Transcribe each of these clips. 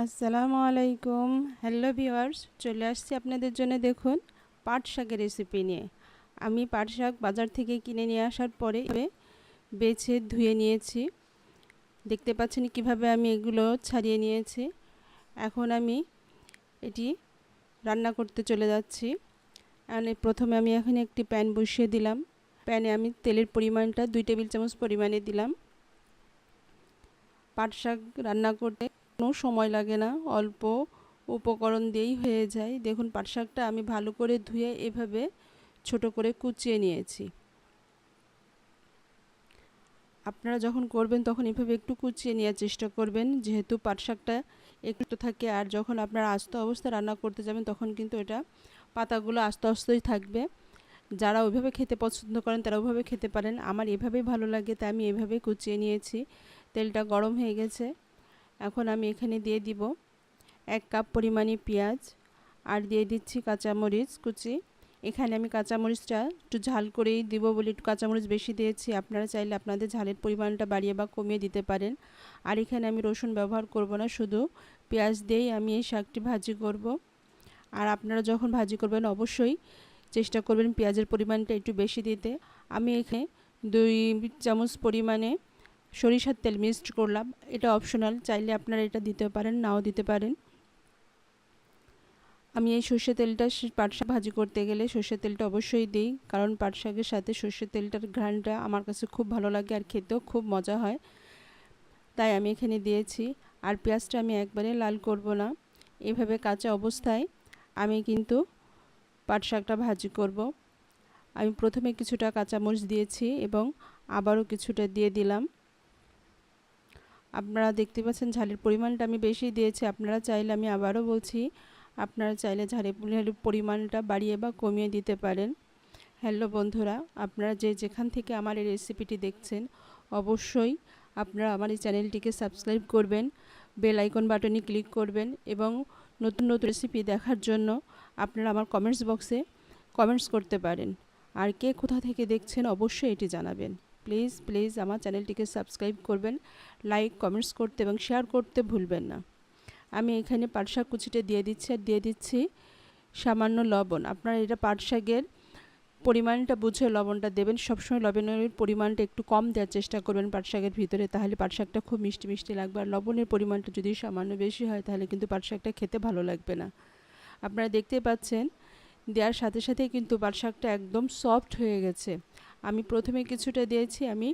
আসসালামু আলাইকুম। Hello viewers, চলে আসছি আপনাদের জন্য দেখুন পাট শাকের রেসিপি নিয়ে। আমি পাট শাক বাজার থেকে কিনে নিয়ে আসার পরে বেছে ধুয়ে নিয়েছি। দেখতে পাচ্ছেন কিভাবে আমি এগুলো ছাড়িয়ে নিয়েছি। এখন আমি এটি রান্না করতে চলে যাচ্ছি। প্রথমে আমি এখানে একটি প্যান বসিয়ে দিলাম। প্যানে আমি তেলের পরিমাণটা 2 টেবিল চামচ পরিমাণে দিলাম। পাট শাক রান্না করতে কোনো সময় লাগে না, অল্প উপকরণ দিয়েই হয়ে যায়। দেখুন পাট শাকটা আমি ভালো করে ধুয়ে এভাবে ছোট করে কুচিয়ে নিয়েছি। আপনারা যখন করবেন তখন এভাবে একটু কুচিয়ে নেওয়ার চেষ্টা করবেন, যেহেতু পাট শাকটা একটু থাকে। আর যখন আপনারা আস্ত অবস্থায় রান্না করতে যাবেন তখন কিন্তু এটা পাতাগুলো আস্তে আস্তেই থাকবে। যারা ওইভাবে খেতে পছন্দ করেন তারা ওইভাবে খেতে পারেন। আমার এভাবেই ভালো লাগে, তাই আমি এভাবে কুচিয়ে নিয়েছি। তেলটা গরম হয়ে গেছে। এখন আমি এখানে দিয়ে দিব 1 কাপ পরিমাণে পেঁয়াজ, আর দিয়ে দিচ্ছি কাঁচামরিচ কুচি। এখানে আমি কাঁচামরিচটা একটু ঝাল করেই দিব বলে একটু কাঁচামরিচ বেশি দিয়েছি। আপনারা চাইলে আপনাদের ঝালের পরিমাণটা বাড়িয়ে বা কমিয়ে দিতে পারেন। আর এখানে আমি রসুন ব্যবহার করব না, শুধু পেঁয়াজ দিয়েই আমি এই শাকটি ভাজি করব। আর আপনারা যখন ভাজি করবেন অবশ্যই চেষ্টা করবেন পেঁয়াজের পরিমাণটা একটু বেশি দিতে। আমি এখানে 2 চামচ পরিমাণে সরিষার তেল মিক্সড করলাম। এটা অপশনাল, চাইলে আপনারা এটা দিতে পারেন, নাও দিতে পারেন। আমি এই সর্ষে তেলটা পাট শাক ভাজি করতে গেলে সর্ষের তেলটা অবশ্যই দিই, কারণ পাট শাকের সাথে সর্ষের তেলটার ঘ্রাণটা আমার কাছে খুব ভালো লাগে আর খেতেও খুব মজা হয়, তাই আমি এখানে দিয়েছি। আর পেঁয়াজটা আমি একবারে লাল করব না, এভাবে কাঁচা অবস্থায় আমি কিন্তু পাট শাকটা ভাজি করব। আমি প্রথমে কিছুটা কাঁচামরিচ দিয়েছি এবং আবারও কিছুটা দিয়ে দিলাম। আপনারা দেখতে পাচ্ছেন ঝালের পরিমাণটা আমি বেশি দিয়েছি। আপনারা চাইলে, আমি আবারও বলছি, আপনারা চাইলে ঝালের পরিমাণটা বাড়িয়ে বা কমিয়ে দিতে পারেন। হ্যালো বন্ধুরা, আপনারা যেখান থেকে আমার এই রেসিপিটি দেখছেন অবশ্যই আপনারা আমার এই চ্যানেলটিকে সাবস্ক্রাইব করবেন, বেল আইকন বাটনে ক্লিক করবেন এবং নতুন নতুন রেসিপি দেখার জন্য আপনারা আমার কমেন্টস বক্সে কমেন্টস করতে পারেন। আর কে কোথা থেকে দেখছেন অবশ্যই এটি জানাবেন। প্লিজ প্লিজ আমার চ্যানেলটিকে সাবস্ক্রাইব করবেন, লাইক কমেন্টস করতে এবং শেয়ার করতে ভুলবেন না। আমি এখানে পাট শাক কুচিটা দিয়ে দিচ্ছি, আর দিয়ে দিচ্ছি সামান্য লবণ। আপনারা এটা পাট শাকের পরিমাণটা বুঝে লবণটা দেবেন। সবসময় লবণের পরিমাণটা একটু কম দেওয়ার চেষ্টা করবেন পাট শাকের ভিতরে, তাহলে পাট শাকটা খুব মিষ্টি মিষ্টি লাগবে। আর লবণের পরিমাণটা যদি সামান্য বেশি হয় তাহলে কিন্তু পাট শাকটা খেতে ভালো লাগবে না। আপনারা দেখতেই পাচ্ছেন দেওয়ার সাথে সাথে কিন্তু পাট শাকটা একদম সফট হয়ে গেছে। আমি প্রথমে কিছুটা দিয়েছি, আমি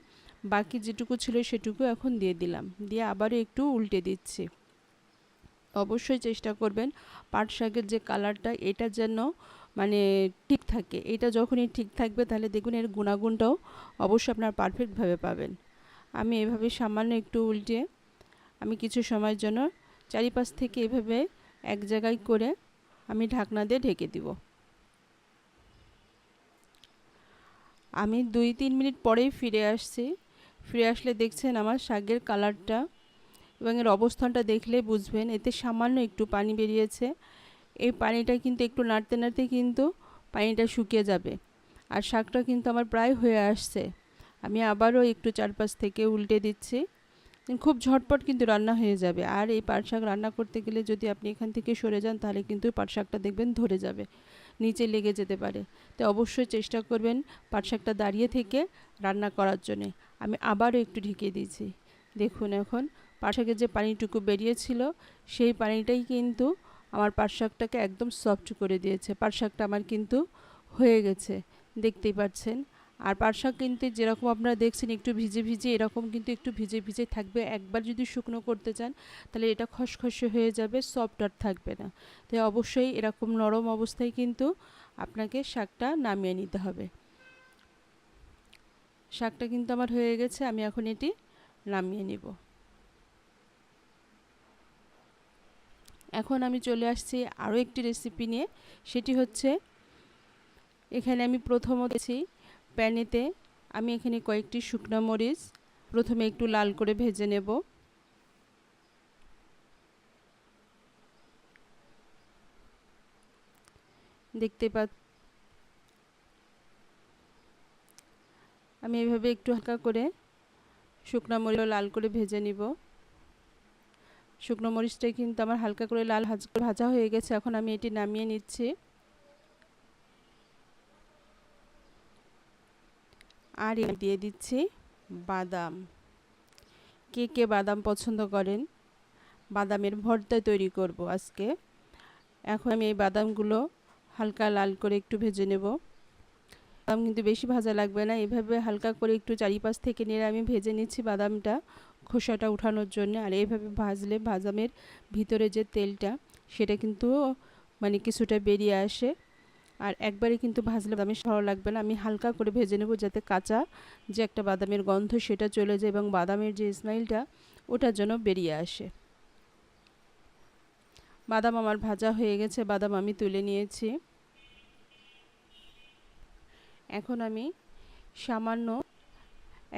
বাকি যেটুকু ছিল সেটুকু এখন দিয়ে দিলাম, দিয়ে আবারও একটু উল্টে দিচ্ছি। অবশ্যই চেষ্টা করবেন পাট শাকের যে কালারটা এটা যেন মানে ঠিক থাকে। এটা যখনই ঠিক থাকবে তাহলে দেখুন এর গুণাগুণটাও অবশ্যই আপনার পারফেক্টভাবে পাবেন। আমি এভাবে সামান্য একটু উল্টে আমি কিছু সময়ের জন্য চারিপাশ থেকে এভাবে এক জায়গায় করে আমি ঢাকনা দিয়ে ঢেকে দিব। আমি 2-3 মিনিট পরেই ফিরে আসছি। ফিরে আসলে দেখছেন আমার শাকের কালারটা এবং এর অবস্থানটা দেখলে বুঝবেন এতে সামান্য একটু পানি বেরিয়েছে। এই পানিটা কিন্তু একটু নাড়তে নাড়তে কিন্তু পানিটা শুকিয়ে যাবে। আর শাকটা কিন্তু আমার প্রায় হয়ে আসছে। আমি আবারও একটু চারপাশ থেকে উল্টে দিচ্ছি। খুব ঝটপট কিন্তু রান্না হয়ে যাবে। আর এই পাট শাক রান্না করতে গেলে যদি আপনি এখান থেকে সরে যান তাহলে কিন্তু পাট শাকটা দেখবেন ধরে যাবে, নিচে লেগে যেতে পারে। তো অবশ্যই চেষ্টা করবেন পাট শাকটা দাঁড়িয়ে থেকে রান্না করার জন্যে। আমি আবারও একটু ঢেকে দিয়েছি। দেখুন এখন পাট শাকের যে পানিটুকু বেরিয়েছিল সেই পানিটাই কিন্তু আমার পাট শাকটাকে একদম সফট করে দিয়েছে। পাট শাকটা আমার কিন্তু হয়ে গেছে, দেখতেই পাচ্ছেন। আর পাট শাক কিন্তু যেরকম আপনারা দেখছেন একটু ভিজে ভিজে, এরকম কিন্তু একটু ভিজে ভিজে থাকবে। একবার যদি শুকনো করতে চান তাহলে এটা খসখসে হয়ে যাবে, সফট আর থাকবে না। তাই অবশ্যই এরকম নরম অবস্থায় কিন্তু আপনাকে শাকটা নামিয়ে নিতে হবে। শাকটা কিন্তু আমার হয়ে গেছে, আমি এখন এটি নামিয়ে নিব। এখন আমি চলে আসছি আরও একটি রেসিপি নিয়ে, সেটি হচ্ছে এখানে আমি প্রথমত প্যানেতে আমি এখানে কয়েকটি শুকনো মরিচ প্রথমে একটু লাল করে ভেজে নেব। দেখতে আমি এভাবে একটু হালকা করে শুকনো মরিচ লাল করে ভেজে নিব। শুকনো মরিচটাই কিন্তু আমার হালকা করে লাল ভাজা হয়ে গেছে। এখন আমি এটি নামিয়ে নিচ্ছি। আর দিয়ে দিচ্ছি বাদাম। কে কে বাদাম পছন্দ করেন? বাদামের ভর্তা তৈরি করব আজকে। এখন আমি এই বাদামগুলো হালকা লাল করে একটু ভেজে নেব। বাদাম কিন্তু বেশি ভাজা লাগবে না, এইভাবে হালকা করে একটু চারিপাশ থেকে নেড়ে আমি ভেজে নিচ্ছি বাদামটা খোসাটা উঠানোর জন্য। আর এইভাবে ভাজলে বাদামের ভিতরে যে তেলটা সেটা কিন্তু মানে কিছুটা বেরিয়ে আসে। আর একবারে কিন্তু ভাজলে বাদামের ভালো লাগবে না, আমি হালকা করে ভেজে নেব যাতে কাঁচা যে একটা বাদামের গন্ধ সেটা চলে যায় এবং বাদামের যে স্মেলটা ওটার জন্য বেরিয়ে আসে। বাদাম আমার ভাজা হয়ে গেছে, বাদাম আমি তুলে নিয়েছি। এখন আমি সামান্য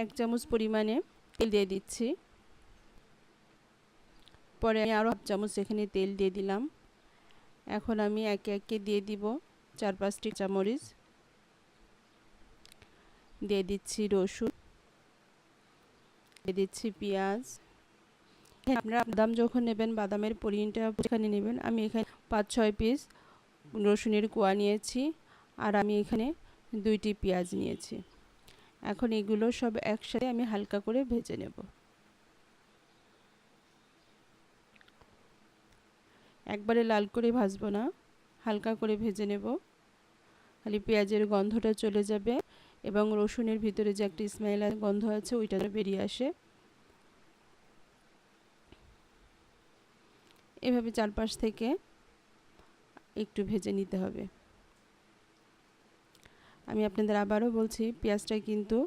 1 চামচ পরিমাণে তেল দিয়ে দিচ্ছি। পরে আমি আরও 1 চামচ এখানে তেল দিয়ে দিলাম। এখন আমি একে একে দিয়ে দিব 4-5টি কাঁচামরিচ, দিয়ে দিচ্ছি রসুন, দিয়ে দিচ্ছি পেঁয়াজ। আপনারা বাদাম যখন নেবেন বাদামের পরিমাণটা এখানে নেবেন। আমি এখানে 5-6 পিস রসুনের কোয়া নিয়েছি আর আমি এখানে 2টি পেঁয়াজ নিয়েছি। এখন এগুলো সব একসাথে আমি হালকা করে ভেজে নেব। একবারে লাল করে ভাজবো না, হালকা করে ভেজে নেব। খালি পেঁয়াজের গন্ধটা চলে যাবে এবং রসুনের ভিতরে যে একটা স্মেল গন্ধ আছে ওইটা বেরিয়ে আসে। এভাবে চারপাশ থেকে একটু ভেজে নিতে হবে। আমি আপনাদের আবারও বলছি, পেঁয়াজটা কিন্তু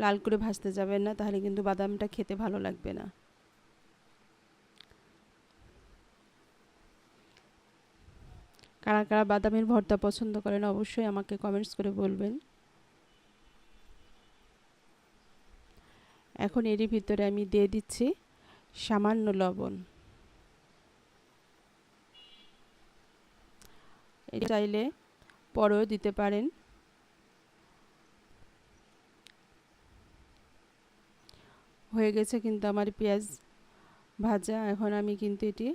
লাল করে ভাজতে যাবেন না, তাহলে কিন্তু বাদামটা খেতে ভালো লাগবে না। কারা কারা বাদামের ভর্তা পছন্দ করেন অবশ্যই আমাকে কমেন্টস করে বলবেন। এখন এরই ভিতরে আমি দিয়ে দিচ্ছি সামান্য লবণ। এটা চাইলে পরেও দিতে পারেন। হয়ে গেছে কিন্তু আমার পেঁয়াজ ভাজা। এখন আমি কিন্তু এটি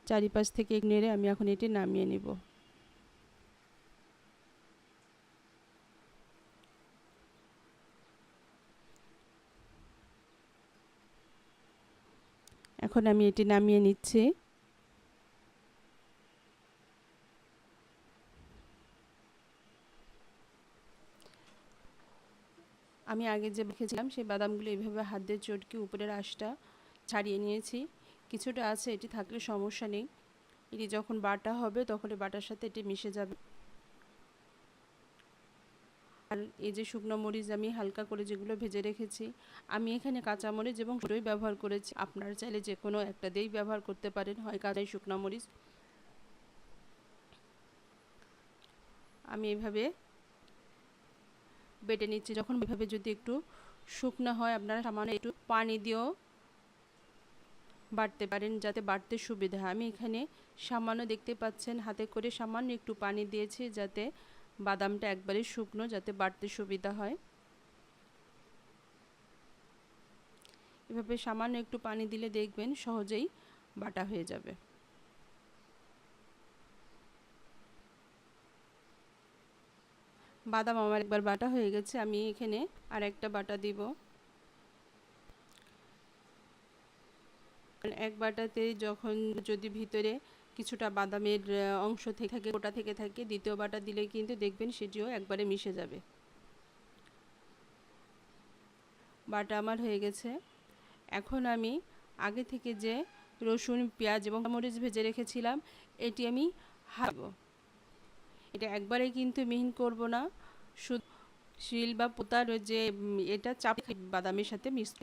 চারিপাশ থেকে নেড়ে আমি এখন এটি নামিয়ে নিব। এখন আমি এটি নামিয়ে নিচ্ছি। আমি আগে যে রেখেছিলাম সেই বাদামগুলো এইভাবে হাত দিয়ে চটকে উপরের আঁশটা ছাড়িয়ে নিয়েছি। কিছুটা আছে, এটি থাকলে সমস্যা নেই। এটি যখন বাটা হবে তখন এই বাটার সাথে এটি মিশে যাবে। আর এই যে শুকনো মরিচ আমি হালকা করে যেগুলো ভেজে রেখেছি, আমি এখানে কাঁচা মরিচ এবং দুটোই ব্যবহার করেছি। আপনারা চাইলে যে কোনো একটা দিয়েই ব্যবহার করতে পারেন, হয় কাঁচাই শুকনো মরিচ। আমি এইভাবে বেটে নিচ্ছি। যখন এভাবে যদি একটু শুকনো হয় আপনারা সামান্য একটু পানি দিয়েও বাটতে পারেন যাতে বাটতে সুবিধা হয়। আমি এখানে সামান্য দেখতে পাচ্ছেন হাতে করে সামান্য একটু পানি দিয়েছি যাতে বাদামটা একবারে শুকনো, যাতে বাটতে সুবিধা হয়। এভাবে সামান্য একটু পানি দিলে দেখবেন সহজেই বাটা হয়ে যাবে। বাদাম আমার একবার বাটা হয়ে গেছে, আমি এখানে আর একটা বাটা দিব। এক বাটাতে যখন যদি ভিতরে কিছুটা বাদামের অংশ থেকে থাকে, গোটা থেকে থাকে, দ্বিতীয় বাটা দিলে কিন্তু দেখবেন সেটিও একবারে মিশে যাবে। বাটা আমার হয়ে গেছে। এখন আমি আগে থেকে যে রসুন, পেঁয়াজ এবং মরিচ ভেজে রেখেছিলাম এটি আমি হারবো। এটা একবারে কিন্তু মিহিন করব না, শুধু শিল বা পোতার যে এটা চাপ বাদামের সাথে মিক্স।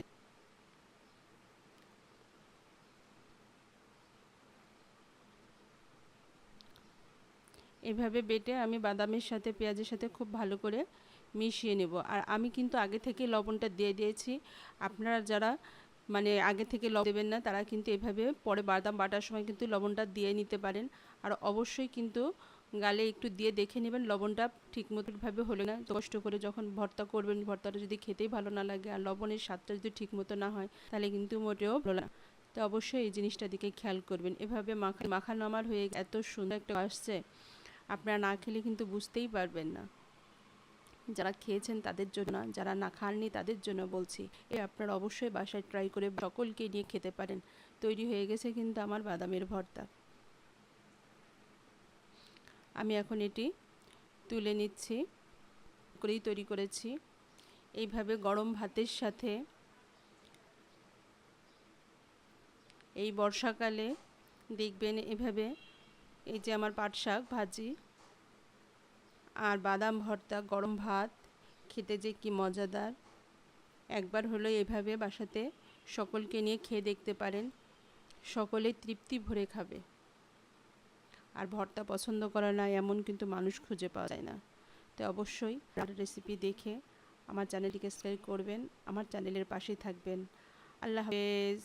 এভাবে বেটে আমি বাদামের সাথে পেঁয়াজের সাথে খুব ভালো করে মিশিয়ে নেব। আর আমি কিন্তু আগে থেকে লবণটা দিয়ে দিয়েছি। আপনারা যারা মানে আগে থেকে লবণ দেবেন না তারা কিন্তু এভাবে পরে বাদাম বাটার সময় কিন্তু লবণটা দিয়ে নিতে পারেন। আর অবশ্যই কিন্তু গালে একটু দিয়ে দেখে নেবেন লবণটা ঠিকমতোভাবে হলে না। কষ্ট করে যখন ভর্তা করবেন, ভর্তাটা যদি খেতেই ভালো না লাগে আর লবণের স্বাদটা যদি ঠিকমতো না হয় তাহলে কিন্তু মোটেও ভালো না। তো তো অবশ্যই এই জিনিসটা দিকে খেয়াল করবেন। এভাবে মাখানো আমার হয়ে এত সুন্দর একটা আসছে, আপনারা না খেলে কিন্তু বুঝতেই পারবেন না। যারা খেয়েছেন তাদের জন্য না, যারা না খাননি তাদের জন্য বলছি, আপনারা অবশ্যই বাসায় ট্রাই করে সকলকে নিয়ে খেতে পারেন। তৈরি হয়ে গেছে কিন্তু আমার বাদামের ভর্তা। আমি এখন এটি তুলে নিচ্ছি, করেই তৈরি করেছি। এইভাবে গরম ভাতের সাথে এই বর্ষাকালে দেখবেন এভাবে, এই যে আমার পাট শাক ভাজি আর বাদাম ভর্তা, গরম ভাত খেতে যে কি মজাদার। একবার হলো এভাবে বাসাতে সকলকে নিয়ে খেয়ে দেখতে পারেন, সকলে তৃপ্তি ভরে খাবে। আর ভর্তা পছন্দ করে না এমন কিন্তু মানুষ খুঁজে পাওয়া যায় না। তো অবশ্যই রেসিপি দেখে আমার চ্যানেলটিকে সাবস্ক্রাইব করবেন, আমার চ্যানেলের পাশেই থাকবেন। আল্লাহ হাফেজ।